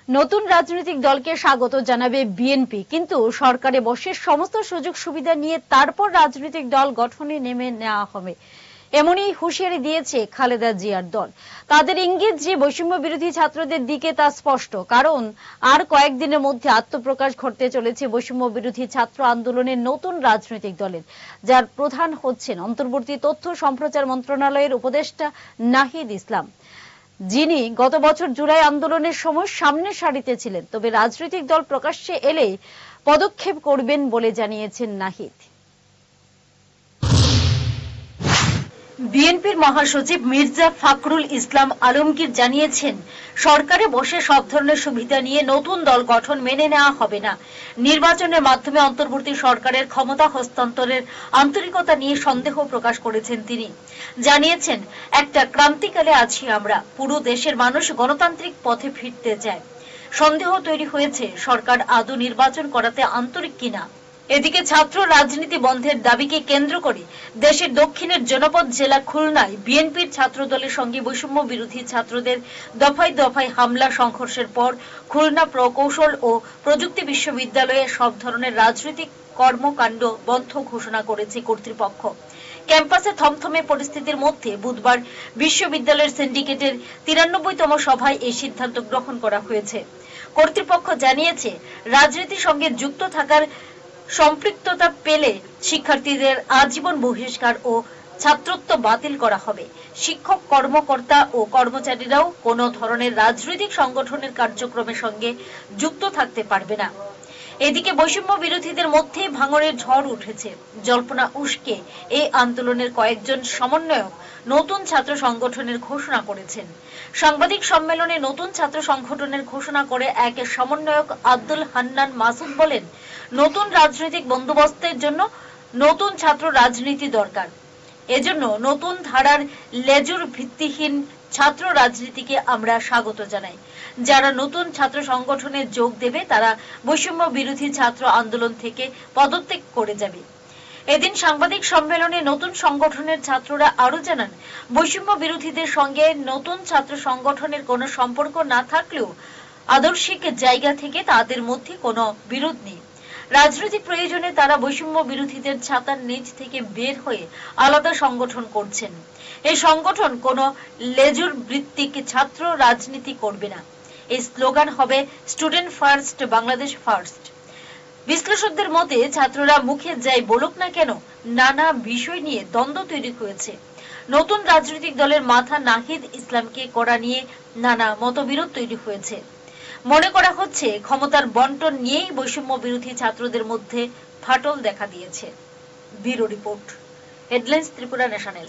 নতুন রাজনৈতিক দলকে স্বাগত জানাবে বিএনপি, কিন্তু সরকারে বসে সমস্ত সুযোগ সুবিধা নিয়ে তারপর রাজনৈতিক দল গঠনে নেমে নেওয়া হবে, এমনই হুঁশিয়ারি দিয়েছে খালেদা জিয়ার দল। তাদের ইঙ্গিত যে বৈষম্য বিরোধী ছাত্রদের দিকে তা স্পষ্ট, কারণ আর কয়েকদিনের মধ্যে আত্মপ্রকাশ ঘটতে চলেছে বৈষম্য বিরোধী ছাত্র আন্দোলনের নতুন রাজনৈতিক দলের, যার প্রধান হচ্ছেন অন্তর্বর্তী তথ্য সম্প্রচার মন্ত্রণালয়ের উপদেষ্টা নাহিদ ইসলাম, যিনি গত বছর জুলাই আন্দোলনের সময় সামনের সারিতে ছিলেন। তবে রাজনৈতিক দল প্রকাশ্যে এলে পদক্ষেপ করবেন বলে জানিয়েছেন নাহিদ। বিএনপির মহাসচিব মির্জা ফখরুল ইসলাম আলমগীর জানিয়েছেন, সরকারে বসে সব ধরনের সুবিধা নিয়ে নতুন দল গঠন মেনে নেওয়া হবে না। নির্বাচনের মাধ্যমে অন্তর্বর্তী সরকারের ক্ষমতা হস্তান্তরের আন্তরিকতা নিয়ে সন্দেহ প্রকাশ করেছেন তিনি। জানিয়েছেন, একটা ক্রান্তিকালে আছি আমরা, পুরো দেশের মানুষ গণতান্ত্রিক পথে ফিরতে চায়। সন্দেহ তৈরি হয়েছে সরকার আদৌ নির্বাচন করাতে আন্তরিক কিনা। এদিকে ছাত্র রাজনীতি বন্ধের দাবিকে কেন্দ্র করে দেশের দক্ষিণের জনপদ জেলা খুলনায় বিএনপির ছাত্র দলের সঙ্গে বৈষম্য বিরোধী ছাত্রদের দফায় দফায় হামলা সংঘর্ষের পর খুলনা প্রকৌশল ও প্রযুক্তি বিশ্ববিদ্যালয়ে সব ধরনের রাজনৈতিক কর্মকাণ্ড বন্ধ ঘোষণা করেছে কর্তৃপক্ষ। ক্যাম্পাসে থমথমে পরিস্থিতির মধ্যে বুধবার বিশ্ববিদ্যালয়ের সিন্ডিকেটের 93তম সভায় এই সিদ্ধান্ত গ্রহণ করা হয়েছে। কর্তৃপক্ষ জানিয়েছে, রাজনীতির সঙ্গে যুক্ত থাকার সম্পৃক্ততা পেলে শিক্ষার্থীদের আজীবন বহিষ্কার ও ছাত্রত্ব বাতিল করা হবে। শিক্ষক, কর্মকর্তা ও কর্মচারীরাও কোনো ধরনের রাজনৈতিক সংগঠনের কার্যক্রমের সঙ্গে যুক্ত থাকতে পারবে না। এদিকে বৈষম্য বিরোধীদের মধ্যে ভাঙনের ঝড় উঠেছে। জল্পনা উস্কে এই আন্দোলনের কয়েকজন সমন্বয়ক নতুন ছাত্র সংগঠনের ঘোষণা করেছেন। সাংবাদিক সম্মেলনে নতুন ছাত্র সংগঠনের ঘোষণা করে এক সমন্বয়ক আব্দুল হান্নান মাসুদ বলেন, নতুন রাজনৈতিক বন্দোবস্তের জন্য নতুন ছাত্র রাজনীতি দরকার। এজন্য নতুন ধারার লেজুর ভিত্তিহীন ছাত্র রাজনীতিকে আমরা স্বাগত জানাই। যারা নতুন ছাত্র সংগঠনে যোগ দেবে তারা বৈষম্য বিরোধী ছাত্র আন্দোলন থেকে পদত্যাগ করে যাবে। এদিন সাংবাদিক সম্মেলনে নতুন সংগঠনের ছাত্ররা আরো জানান, বৈষম্য বিরোধীদের সঙ্গে নতুন ছাত্র সংগঠনের কোনো সম্পর্ক না থাকলেও আদর্শিক জায়গা থেকে তাদের মধ্যে কোনো বিরোধ নেই। রাজনৈতিক প্রয়োজনে তারা বৈষম্য বিরোধীদের ছাতার নিচ থেকে বের হয়ে আলাদা সংগঠন করছেন। এই সংগঠন কোনো লেজুর ভিত্তিক ছাত্র রাজনীতি করবে না। এই স্লোগান হবে স্টুডেন্ট ফার্স্ট, বাংলাদেশ ফার্স্ট। বিশ্লেষকদের মতে, ছাত্ররা মুখে যাই বলুক না কেন, নানা বিষয় নিয়ে দ্বন্দ্ব তৈরি হয়েছে। নতুন রাজনৈতিক দলের মাথা নাহিদ ইসলামকে করা নিয়ে নানা মতবিরোধ তৈরি হয়েছে। মনে করা হচ্ছে, ক্ষমতার বন্টন নিয়েই বৈষম্য বিরোধী ছাত্রদের মধ্যে ফাটল দেখা দিয়েছে। Bureau report, headlines Tripura national.